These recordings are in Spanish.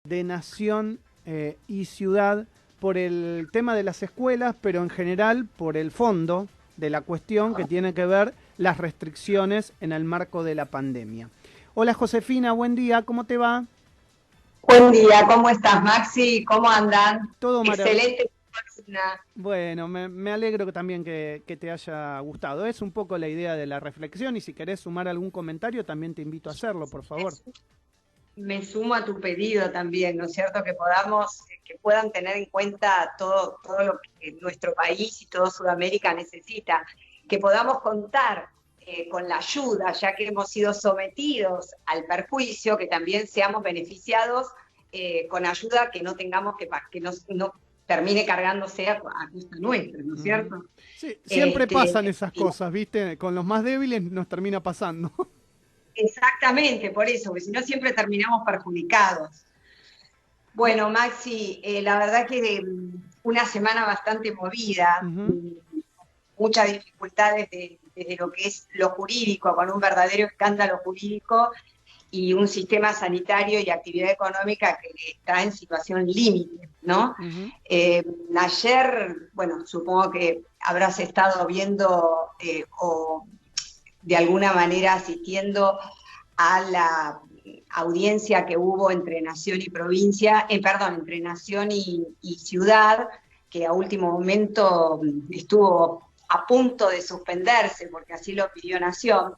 de nación y ciudad por el tema de las escuelas, pero en general por el fondo de la cuestión que tiene que ver las restricciones en el marco de la pandemia. Hola Josefina, buen día, ¿cómo te va? Buen día, ¿cómo estás, Maxi? ¿Cómo andan? Todo maravilloso. Excelente columna. Bueno, me alegro también que te haya gustado. Es un poco la idea de la reflexión y si querés sumar algún comentario también te invito a hacerlo, por favor. Me sumo a tu pedido también, ¿no es cierto? Que puedan tener en cuenta todo lo que nuestro país y todo Sudamérica necesita, que podamos contar con la ayuda, ya que hemos sido sometidos al perjuicio, que también seamos beneficiados con ayuda, que no tengamos que no termine cargándose a costa nuestra, ¿no es cierto? Sí, siempre pasan esas cosas, ¿viste? Con los más débiles nos termina pasando. Exactamente, por eso, porque si no siempre terminamos perjudicados. Bueno, Maxi, la verdad que una semana bastante movida, muchas dificultades desde lo que es lo jurídico, con un verdadero escándalo jurídico y un sistema sanitario y actividad económica que está en situación límite, ¿no? Ayer, bueno, supongo que habrás estado viendo o de alguna manera asistiendo a la audiencia que hubo entre nación y provincia, entre nación y ciudad, que a último momento estuvo a punto de suspenderse, porque así lo pidió Nación,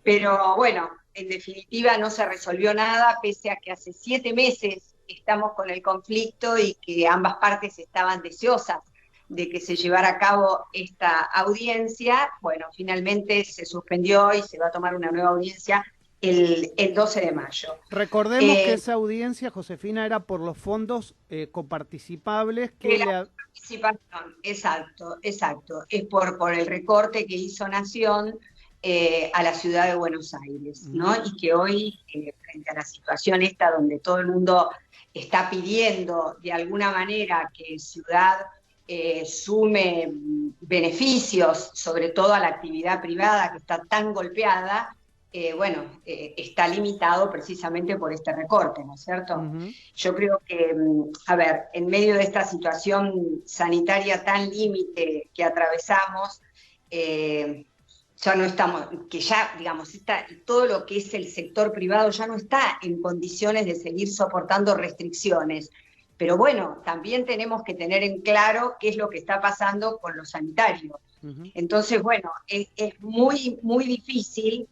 pero bueno, en definitiva no se resolvió nada, pese a que hace 7 meses estamos con el conflicto y que ambas partes estaban deseosas de que se llevara a cabo esta audiencia. Bueno, finalmente se suspendió y se va a tomar una nueva audiencia el 12 de mayo. Recordemos que esa audiencia, Josefina, era por los fondos coparticipables que la participación, exacto. Es por el recorte que hizo Nación a la ciudad de Buenos Aires, ¿no? Y que hoy, frente a la situación esta donde todo el mundo está pidiendo de alguna manera que Ciudad sume beneficios, sobre todo a la actividad privada que está tan golpeada, está limitado precisamente por este recorte, ¿no es cierto? Yo creo que, en medio de esta situación sanitaria tan límite que atravesamos, ya no estamos, todo lo que es el sector privado ya no está en condiciones de seguir soportando restricciones. Pero bueno, también tenemos que tener en claro qué es lo que está pasando con los sanitarios. Entonces, bueno, es muy, muy difícil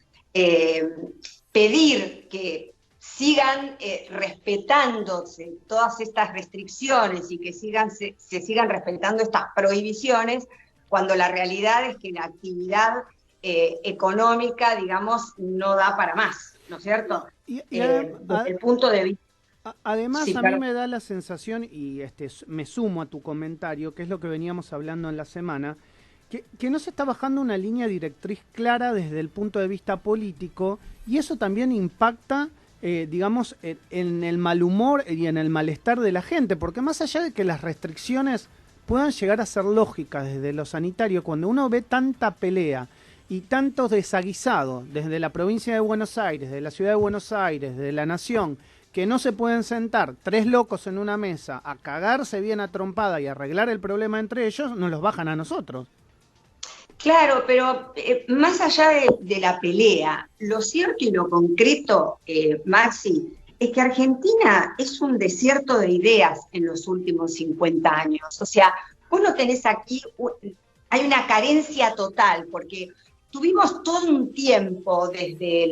pedir que sigan respetándose todas estas restricciones y que se sigan respetando estas prohibiciones, cuando la realidad es que la actividad económica, digamos, no da para más, ¿no es cierto? Desde el punto de vista. Además, sí, a mí me da la sensación, y me sumo a tu comentario, que es lo que veníamos hablando en la semana, que no se está bajando una línea directriz clara desde el punto de vista político, y eso también impacta, en el mal humor y en el malestar de la gente, porque más allá de que las restricciones puedan llegar a ser lógicas desde lo sanitario, cuando uno ve tanta pelea y tantos desaguisados desde la provincia de Buenos Aires, de la ciudad de Buenos Aires, de la nación, que no se pueden sentar 3 locos en una mesa a cagarse bien a trompada y arreglar el problema entre ellos, nos los bajan a nosotros. Claro, pero más allá de la pelea, lo cierto y lo concreto, Maxi, es que Argentina es un desierto de ideas en los últimos 50 años. O sea, vos no tenés aquí, hay una carencia total, porque tuvimos todo un tiempo desde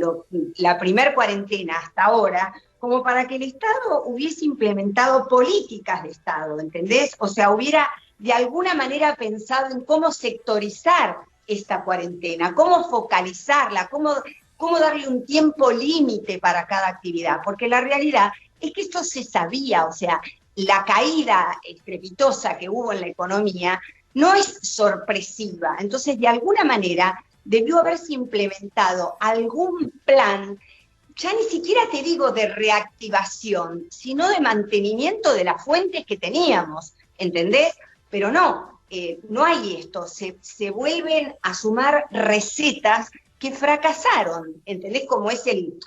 la primer cuarentena hasta ahora, como para que el Estado hubiese implementado políticas de Estado, ¿entendés? O sea, hubiera de alguna manera pensado en cómo sectorizar esta cuarentena, cómo focalizarla, cómo darle un tiempo límite para cada actividad, porque la realidad es que esto se sabía, o sea, la caída estrepitosa que hubo en la economía no es sorpresiva, entonces de alguna manera debió haberse implementado algún plan, ya ni siquiera te digo de reactivación, sino de mantenimiento de las fuentes que teníamos, ¿entendés? Pero no hay esto, se vuelven a sumar recetas que fracasaron, ¿entendés? Como es el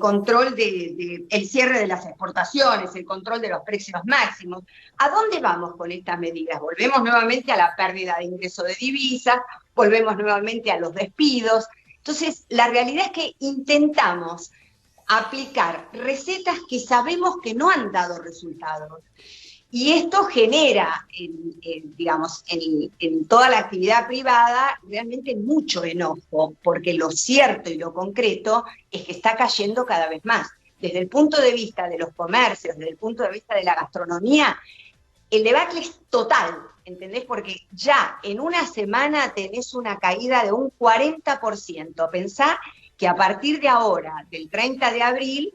control el cierre de las exportaciones, el control de los precios máximos. ¿A dónde vamos con estas medidas? Volvemos nuevamente a la pérdida de ingreso de divisas, volvemos nuevamente a los despidos. Entonces, la realidad es que intentamos aplicar recetas que sabemos que no han dado resultados. Y esto genera, digamos, en toda la actividad privada realmente mucho enojo, porque lo cierto y lo concreto es que está cayendo cada vez más. Desde el punto de vista de los comercios, desde el punto de vista de la gastronomía, el debacle es total, ¿entendés? Porque ya en una semana tenés una caída de un 40%. Pensá que a partir de ahora, del 30 de abril,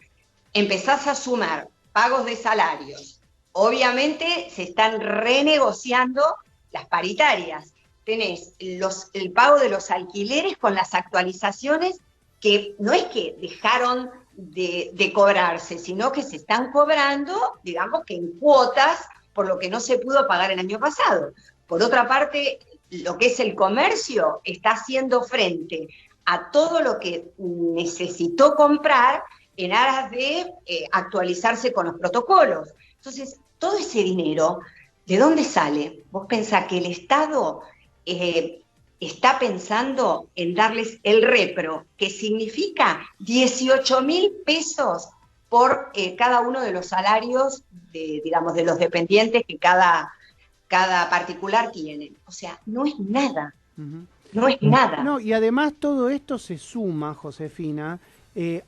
empezás a sumar pagos de salarios. Obviamente se están renegociando las paritarias. Tenés el pago de los alquileres con las actualizaciones que no es que dejaron de cobrarse, sino que se están cobrando, digamos que en cuotas, por lo que no se pudo pagar el año pasado. Por otra parte, lo que es el comercio está haciendo frente a todo lo que necesitó comprar en aras de actualizarse con los protocolos. Entonces, todo ese dinero, ¿de dónde sale? Vos pensás que el Estado está pensando en darles el repro, que significa 18.000 pesos por cada uno de los salarios, digamos, de los dependientes que cada particular tiene. O sea, no es nada. Uh-huh. No es nada. No, y además todo esto se suma, Josefina,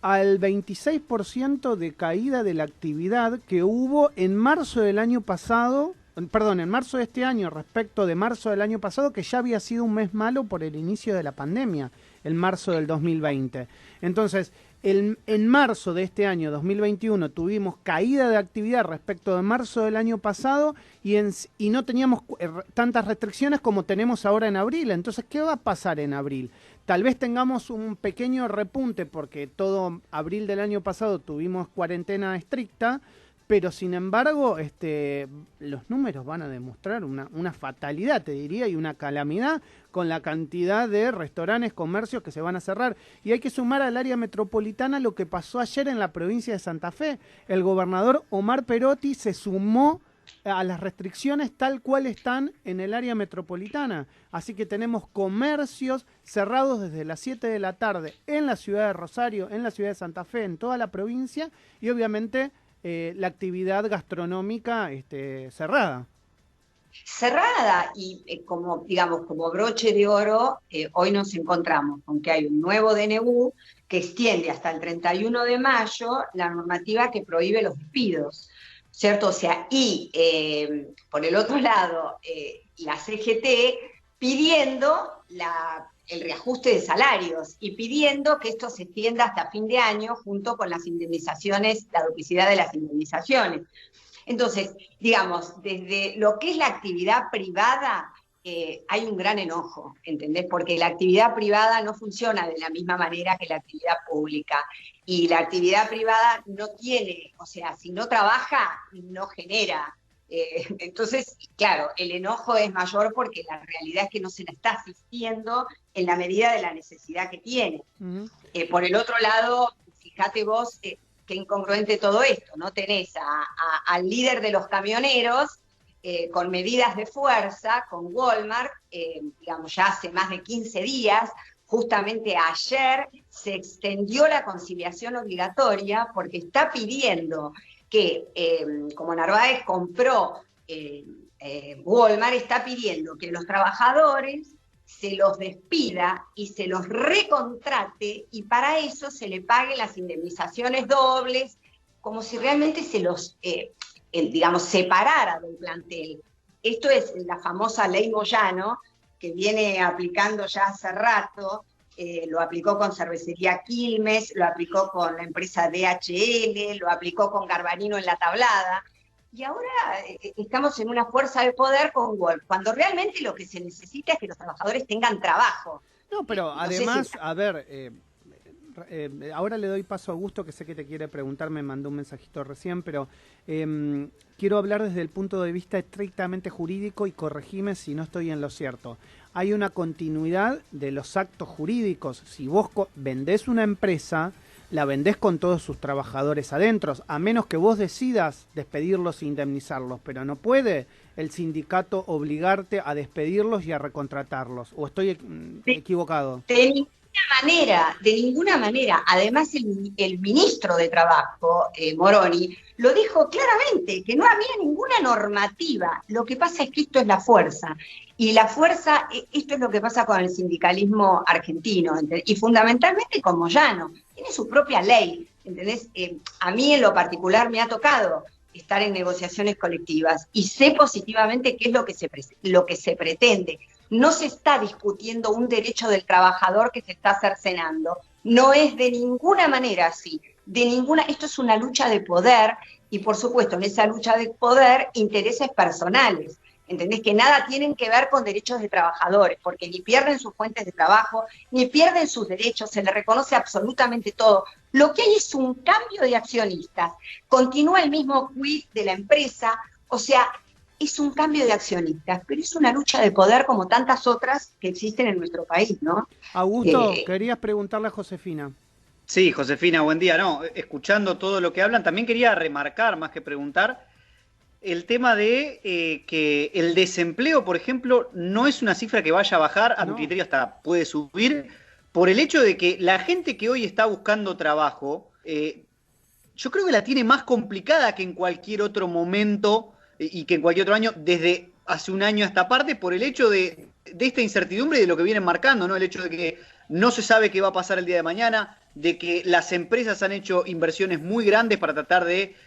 al 26% de caída de la actividad que hubo en marzo del año pasado, en marzo de este año respecto de marzo del año pasado, que ya había sido un mes malo por el inicio de la pandemia, el marzo del 2020. Entonces, en marzo de este año 2021 tuvimos caída de actividad respecto de marzo del año pasado y no teníamos tantas restricciones como tenemos ahora en abril. Entonces, ¿qué va a pasar en abril? Tal vez tengamos un pequeño repunte porque todo abril del año pasado tuvimos cuarentena estricta, pero sin embargo los números van a demostrar una fatalidad, te diría, y una calamidad con la cantidad de restaurantes, comercios que se van a cerrar. Y hay que sumar al área metropolitana lo que pasó ayer en la provincia de Santa Fe. El gobernador Omar Perotti se sumó a las restricciones tal cual están en el área metropolitana. Así que tenemos comercios cerrados desde las 7 de la tarde en la ciudad de Rosario, en la ciudad de Santa Fe, en toda la provincia, y obviamente la actividad gastronómica cerrada. Cerrada y como broche de oro, hoy nos encontramos con que hay un nuevo DNU que extiende hasta el 31 de mayo la normativa que prohíbe los despidos, ¿cierto? O sea, y por el otro lado, la CGT pidiendo el reajuste de salarios y pidiendo que esto se extienda hasta fin de año junto con las indemnizaciones, la duplicidad de las indemnizaciones. Entonces, digamos, desde lo que es la actividad privada, hay un gran enojo, ¿entendés? Porque la actividad privada no funciona de la misma manera que la actividad pública. Y la actividad privada no tiene, o sea, si no trabaja, no genera. Entonces, claro, el enojo es mayor porque la realidad es que no se la está asistiendo en la medida de la necesidad que tiene. Uh-huh. Por el otro lado, fíjate vos qué incongruente todo esto, ¿no? Tenés al líder de los camioneros con medidas de fuerza, con Walmart, digamos ya hace más de 15 días, justamente ayer se extendió la conciliación obligatoria porque está pidiendo que, como Narváez compró Walmart, está pidiendo que los trabajadores se los despida y se los recontrate y para eso se le paguen las indemnizaciones dobles, como si realmente se los, separara del plantel. Esto es la famosa ley Moyano, que viene aplicando ya hace rato, lo aplicó con Cervecería Quilmes, lo aplicó con la empresa DHL, lo aplicó con Garbarino en La Tablada, y ahora estamos en una fuerza de poder con Wolf, cuando realmente lo que se necesita es que los trabajadores tengan trabajo. No, pero además, a ver, ahora le doy paso a Augusto, que sé que te quiere preguntar, me mandó un mensajito recién, pero quiero hablar desde el punto de vista estrictamente jurídico y corregime si no estoy en lo cierto. hay una continuidad de los actos jurídicos. Si vos vendés una empresa, la vendés con todos sus trabajadores adentro, a menos que vos decidas despedirlos e indemnizarlos, pero no puede el sindicato obligarte a despedirlos y a recontratarlos. ¿O estoy equivocado? De ninguna manera. Además, el ministro de Trabajo, Moroni, lo dijo claramente, que no había ninguna normativa. Lo que pasa es que esto es la fuerza. Y la fuerza, esto es lo que pasa con el sindicalismo argentino, ¿entendés? Y fundamentalmente con Moyano. Tiene su propia ley, ¿entendés? A mí en lo particular me ha tocado estar en negociaciones colectivas y sé positivamente qué es lo que se pretende. No se está discutiendo un derecho del trabajador que se está cercenando. No es de ninguna manera así. Esto es una lucha de poder y, por supuesto, en esa lucha de poder, intereses personales. ¿Entendés? Que nada tienen que ver con derechos de trabajadores, porque ni pierden sus fuentes de trabajo, ni pierden sus derechos, se les reconoce absolutamente todo. Lo que hay es un cambio de accionistas. Continúa el mismo quid de la empresa, o sea, es un cambio de accionistas, pero es una lucha de poder como tantas otras que existen en nuestro país, ¿no? Augusto, querías preguntarle a Josefina. Sí, Josefina, buen día. No, escuchando todo lo que hablan, también quería remarcar, más que preguntar, el tema de que el desempleo, por ejemplo, no es una cifra que vaya a bajar, a tu criterio hasta puede subir, por el hecho de que la gente que hoy está buscando trabajo, yo creo que la tiene más complicada que en cualquier otro momento y que en cualquier otro año, desde hace un año a esta parte, por el hecho de esta incertidumbre y de lo que vienen marcando, ¿no? El hecho de que no se sabe qué va a pasar el día de mañana, de que las empresas han hecho inversiones muy grandes para tratar de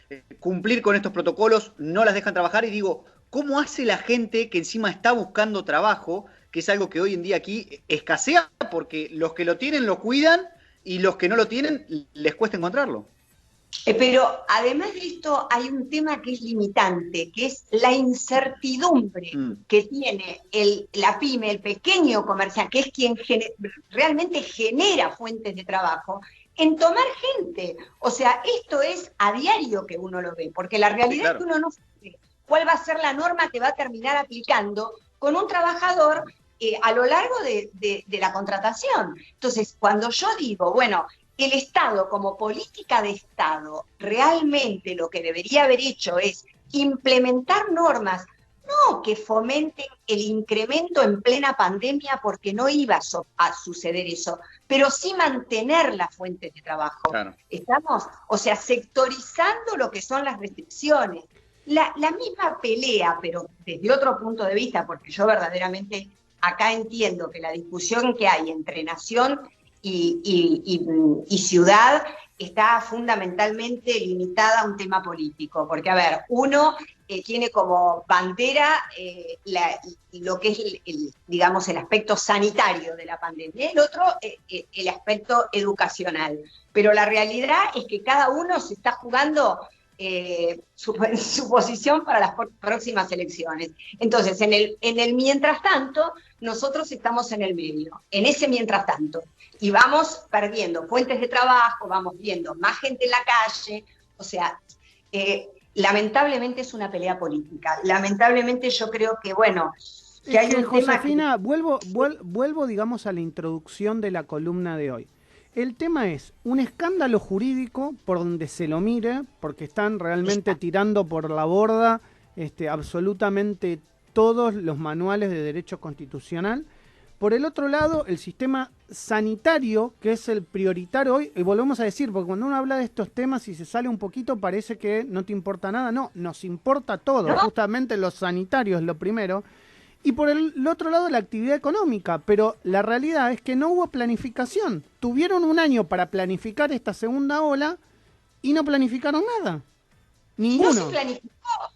cumplir con estos protocolos, no las dejan trabajar, y digo, ¿cómo hace la gente que encima está buscando trabajo, que es algo que hoy en día aquí escasea, porque los que lo tienen lo cuidan y los que no lo tienen les cuesta encontrarlo? Pero además de esto hay un tema que es limitante, que es la incertidumbre que tiene la pyme, el pequeño comerciante, que es quien realmente genera fuentes de trabajo, en tomar gente. O sea, esto es a diario que uno lo ve, porque la realidad, sí, claro, es que uno no sabe cuál va a ser la norma que va a terminar aplicando con un trabajador a lo largo de la contratación. Entonces, cuando yo digo, bueno, el Estado como política de Estado realmente lo que debería haber hecho es implementar normas, no que fomenten el incremento en plena pandemia porque no iba a suceder eso, pero sí mantener las fuentes de trabajo. Claro. ¿Estamos? O sea, sectorizando lo que son las restricciones. La misma pelea, pero desde otro punto de vista, porque yo verdaderamente acá entiendo que la discusión que hay entre nación y ciudad está fundamentalmente limitada a un tema político, porque, a ver, uno tiene como bandera lo que es, digamos, el aspecto sanitario de la pandemia, el otro el aspecto educacional, pero la realidad es que cada uno se está jugando su posición para las próximas elecciones. Entonces, en el mientras tanto, nosotros estamos en el medio, en ese mientras tanto, y vamos perdiendo fuentes de trabajo, vamos viendo más gente en la calle, o sea, lamentablemente es una pelea política. Lamentablemente yo creo que, bueno, que hay un Josefina, tema que... vuelvo, digamos, a la introducción de la columna de hoy. El tema es un escándalo jurídico por donde se lo mire, porque están realmente tirando por la borda absolutamente todos los manuales de derecho constitucional. Por el otro lado, el sistema sanitario, que es el prioritario hoy, y volvemos a decir, porque cuando uno habla de estos temas y se sale un poquito parece que no te importa nada. No, nos importa todo, ¿no? Justamente lo sanitario es lo primero. Y por el otro lado, la actividad económica. Pero la realidad es que no hubo planificación. Tuvieron un año para planificar esta segunda ola y no planificaron nada. Ninguno. No se planificó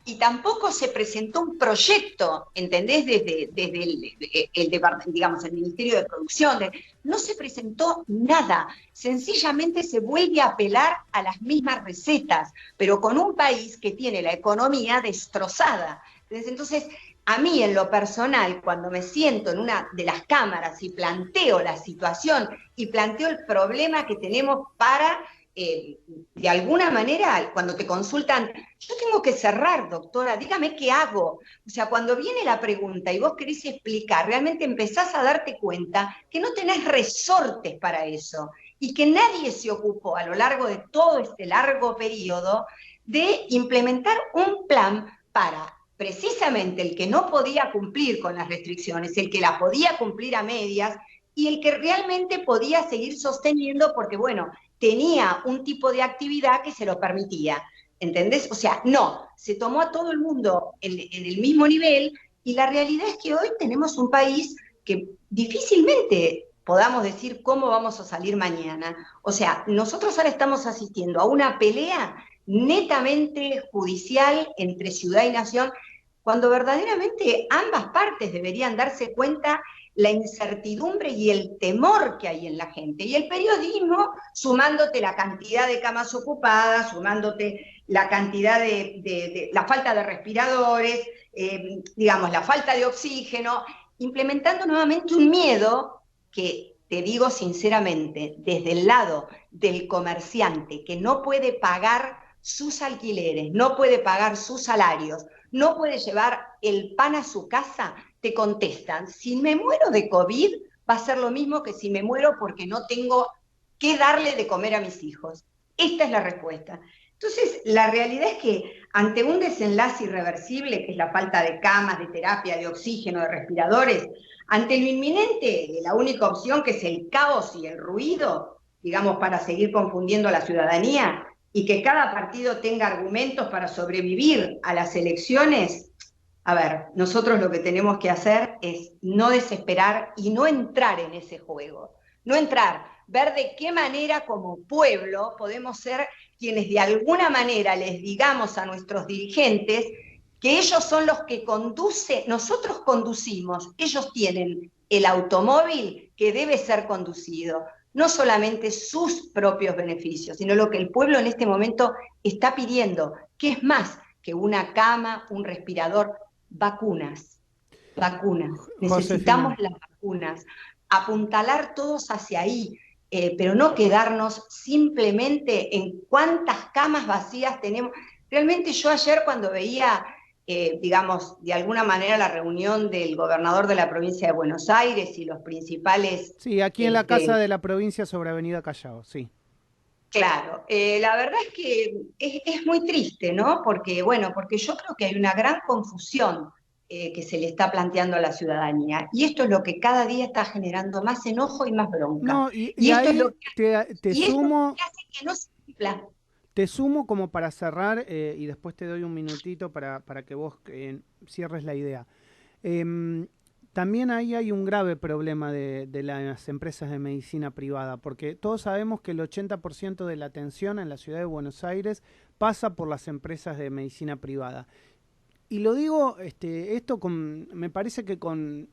y tampoco se presentó un proyecto, ¿entendés? Desde el departamento, digamos, el Ministerio de Producción. No se presentó nada. Sencillamente se vuelve a apelar a las mismas recetas, pero con un país que tiene la economía destrozada. Entonces, a mí, en lo personal, cuando me siento en una de las cámaras y planteo la situación y planteo el problema que tenemos para de alguna manera, cuando te consultan, yo tengo que cerrar, doctora, dígame qué hago. O sea, cuando viene la pregunta y vos querés explicar, realmente empezás a darte cuenta que no tenés resortes para eso y que nadie se ocupó a lo largo de todo este largo periodo de implementar un plan para precisamente el que no podía cumplir con las restricciones, el que las podía cumplir a medias y el que realmente podía seguir sosteniendo porque, bueno, tenía un tipo de actividad que se lo permitía, ¿entendés? O sea, no, se tomó a todo el mundo en el mismo nivel y la realidad es que hoy tenemos un país que difícilmente podamos decir cómo vamos a salir mañana. O sea, nosotros ahora estamos asistiendo a una pelea netamente judicial entre ciudad y nación, cuando verdaderamente ambas partes deberían darse cuenta la incertidumbre y el temor que hay en la gente. Y el periodismo, sumándote la cantidad de camas ocupadas, sumándote la cantidad la falta de respiradores, digamos, la falta de oxígeno, implementando nuevamente un miedo que, te digo sinceramente, desde el lado del comerciante que no puede pagar sus alquileres, no puede pagar sus salarios, no puede llevar el pan a su casa, te contestan, si me muero de COVID, va a ser lo mismo que si me muero porque no tengo que darle de comer a mis hijos. Esta es la respuesta. Entonces, la realidad es que ante un desenlace irreversible, que es la falta de camas, de terapia, de oxígeno, de respiradores, ante lo inminente, la única opción que es el caos y el ruido, digamos, para seguir confundiendo a la ciudadanía, y que cada partido tenga argumentos para sobrevivir a las elecciones, a ver, nosotros lo que tenemos que hacer es no desesperar y no entrar en ese juego. No entrar, ver de qué manera como pueblo podemos ser quienes de alguna manera les digamos a nuestros dirigentes que ellos son los que conducen, nosotros conducimos, ellos tienen el automóvil que debe ser conducido. No solamente sus propios beneficios, sino lo que el pueblo en este momento está pidiendo, que es más que una cama, un respirador, vacunas. Necesitamos las vacunas, apuntalar todos hacia ahí, pero no quedarnos simplemente en cuántas camas vacías tenemos. Realmente yo ayer cuando veía, digamos, de alguna manera la reunión del gobernador de la provincia de Buenos Aires y los principales... Sí, aquí en la Casa de la Provincia sobre Avenida Callao, sí. Claro, la verdad es que es muy triste, ¿no? Porque, bueno, porque yo creo que hay una gran confusión que se le está planteando a la ciudadanía. Y esto es lo que cada día está generando más enojo y más bronca. No, y esto ahí es lo te sumo... que hace que no se cumpla. Te sumo como para cerrar y después te doy un minutito para que vos cierres la idea. También ahí hay un grave problema de las empresas de medicina privada, porque todos sabemos que el 80% de la atención en la ciudad de Buenos Aires pasa por las empresas de medicina privada. Y lo digo esto me parece que con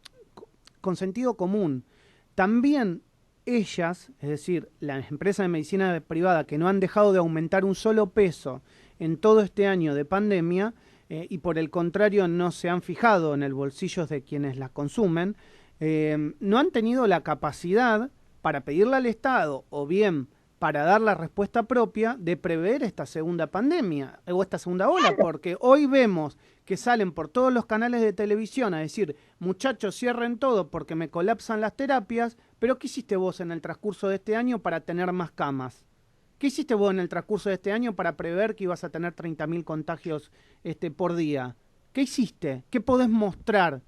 sentido común. También ellas, es decir, las empresas de medicina privada que no han dejado de aumentar un solo peso en todo este año de pandemia y por el contrario no se han fijado en el bolsillo de quienes las consumen, no han tenido la capacidad para pedirle al Estado o bien para dar la respuesta propia de prever esta segunda pandemia o esta segunda ola, porque hoy vemos que salen por todos los canales de televisión a decir, muchachos, cierren todo porque me colapsan las terapias, pero ¿qué hiciste vos en el transcurso de este año para tener más camas? ¿Qué hiciste vos en el transcurso de este año para prever que ibas a tener 30.000 contagios por día? ¿Qué hiciste? ¿Qué podés mostrar?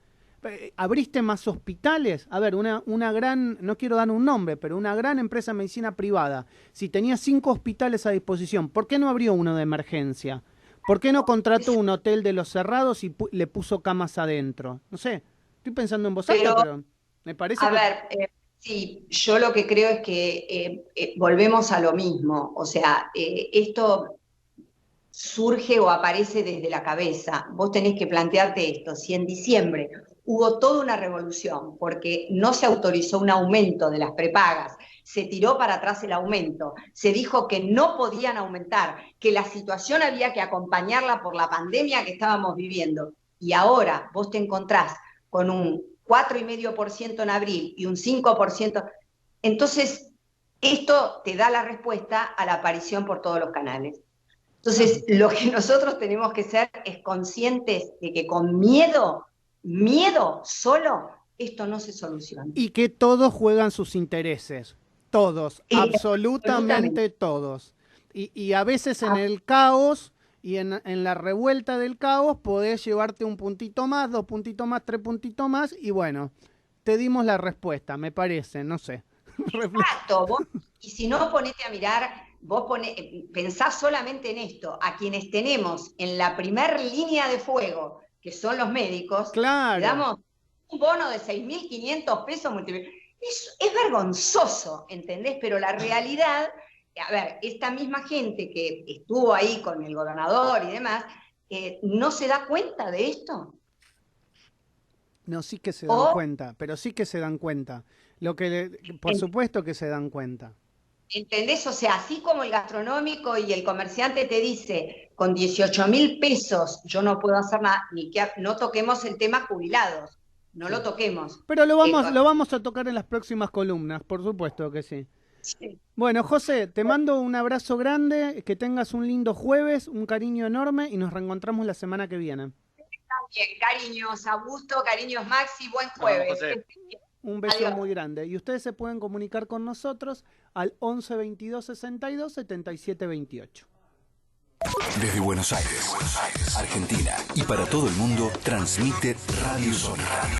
¿Abriste más hospitales? A ver, una gran, no quiero dar un nombre, pero una gran empresa de medicina privada, si tenía 5 hospitales a disposición, ¿por qué no abrió uno de emergencia? ¿Por qué no contrató un hotel de los cerrados y le puso camas adentro? No sé, estoy pensando en vos alta, pero me parece a ver, sí, yo lo que creo es que volvemos a lo mismo. O sea, esto surge o aparece desde la cabeza. Vos tenés que plantearte esto. Si en diciembre hubo toda una revolución porque no se autorizó un aumento de las prepagas, se tiró para atrás el aumento, se dijo que no podían aumentar, que la situación había que acompañarla por la pandemia que estábamos viviendo, y ahora vos te encontrás con un 4,5% en abril y un 5%, entonces esto te da la respuesta a la aparición por todos los canales. Entonces, lo que nosotros tenemos que ser es conscientes de que con miedo solo, esto no se soluciona. Y que todos juegan sus intereses. Todos, absolutamente todos. Y a veces en el caos y en la revuelta del caos podés llevarte un puntito más, 2 puntitos más, 3 puntitos más y bueno, te dimos la respuesta, me parece, no sé. Exacto, y si no, ponete a mirar, pensá solamente en esto, a quienes tenemos en la primer línea de fuego, que son los médicos, claro, le damos un bono de 6.500 pesos multiplicado. Es vergonzoso, ¿entendés? Pero la realidad, a ver, esta misma gente que estuvo ahí con el gobernador y demás, ¿no se da cuenta de esto? No, sí que se dan cuenta, pero sí que se dan cuenta. Por supuesto que se dan cuenta. ¿Entendés? O sea, así como el gastronómico y el comerciante te dice, con 18.000 pesos yo no puedo hacer nada, ni que no toquemos el tema jubilados, no lo toquemos. Pero lo vamos a tocar en las próximas columnas, por supuesto que sí. Sí. Bueno, José, te mando un abrazo grande, que tengas un lindo jueves, un cariño enorme y nos reencontramos la semana que viene. También, cariños, Augusto, cariños Maxi, buen jueves. Un beso muy grande. Y ustedes se pueden comunicar con nosotros al 11 22 62 77 28. Desde Buenos Aires, Argentina y para todo el mundo, transmite Radio Sónica.